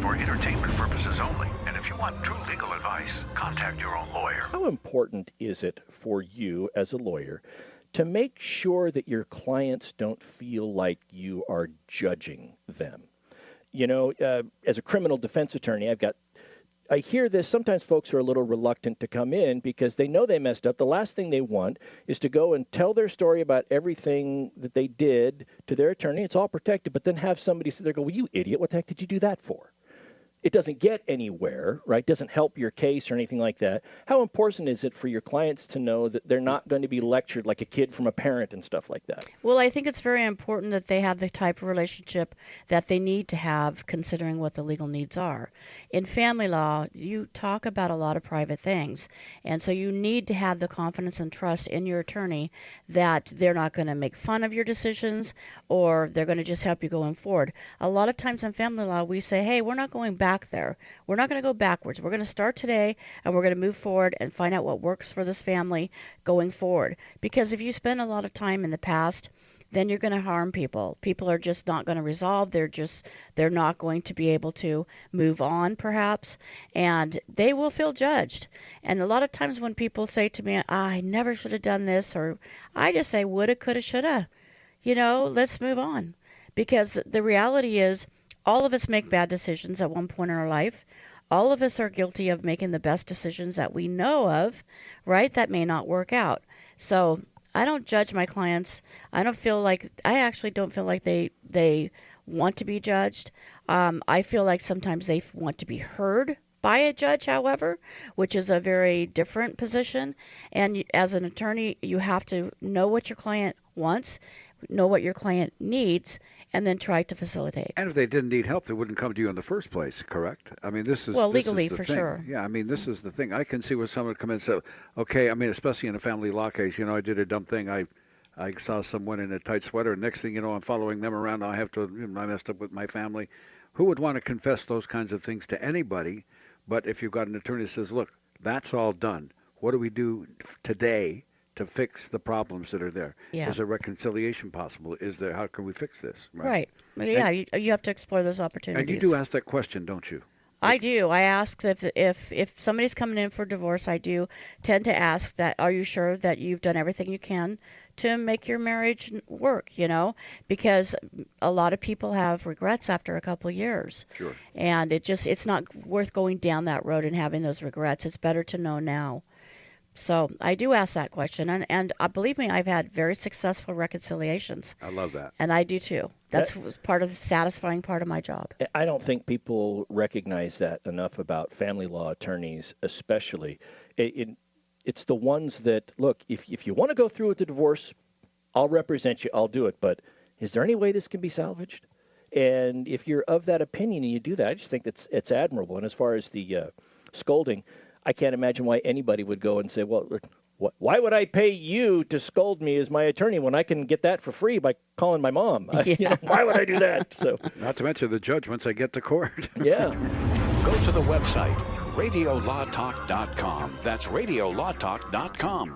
for entertainment purposes only. And if you want true legal advice, contact your own lawyer. How important is it for you as a lawyer to make sure that your clients don't feel like you are judging them? You know, as a criminal defense attorney, I hear this. Sometimes folks are a little reluctant to come in because they know they messed up. The last thing they want is to go and tell their story about everything that they did to their attorney. It's all protected, but then have somebody sit there and go, well, you idiot, what the heck did you do that for? It doesn't get anywhere, right? Doesn't help your case or anything like that. How important is it for your clients to know that they're not going to be lectured like a kid from a parent and stuff like that? Well, I think it's very important that they have the type of relationship that they need to have, considering what the legal needs are. In family law, you talk about a lot of private things, and so you need to have the confidence and trust in your attorney that they're not going to make fun of your decisions or they're going to just help you going forward. A lot of times in family law, we say, hey, we're not going back there. We're not going to go backwards. We're going to start today and we're going to move forward and find out what works for this family going forward. Because if you spend a lot of time in the past, then you're going to harm people. People are just not going to resolve. They're not going to be able to move on perhaps, and they will feel judged. And a lot of times when people say to me, I never should have done this, or I just say woulda, coulda, shoulda, let's move on. Because the reality is, all of us make bad decisions at one point in our life. All of us are guilty of making the best decisions that we know of, right? That may not work out. So I don't judge my clients. I actually don't feel like they want to be judged. I feel like sometimes they want to be heard by a judge, however, which is a very different position. And as an attorney, you have to know what your client wants, know what your client needs, and then try to facilitate. And if they didn't need help, they wouldn't come to you in the first place, correct? I mean, legally, this is the for thing. sure. Yeah, I mean, this is the thing. I can see where someone would come in and say, okay, I mean, especially in a family law case, I did a dumb thing. I saw someone in a tight sweater, and next thing you know, I'm following them around. I messed up with my family. Who would want to confess those kinds of things to anybody? But if you've got an attorney that says, look, that's all done. What do we do today to fix the problems that are there? Yeah. Is a reconciliation possible? How can we fix this? Right. Yeah, you have to explore those opportunities. And you do ask that question, don't you? I do. I ask if somebody's coming in for divorce, I do tend to ask that, are you sure that you've done everything you can to make your marriage work, because a lot of people have regrets after a couple of years. Sure. And it's not worth going down that road and having those regrets. It's better to know now. So I do ask that question, and believe me, I've had very successful reconciliations. I love that. And I do too. That's part of the satisfying part of my job. I don't think people recognize that enough about family law attorneys, especially. It's the ones that, look, if you want to go through with the divorce, I'll represent you, I'll do it, but is there any way this can be salvaged? And if you're of that opinion and you do that, I just think it's admirable. And as far as the scolding, I can't imagine why anybody would go and say, well, why would I pay you to scold me as my attorney when I can get that for free by calling my mom? Yeah. Why would I do that? So, not to mention the judge once I get to court. Yeah. Go to the website, radiolawtalk.com. That's radiolawtalk.com.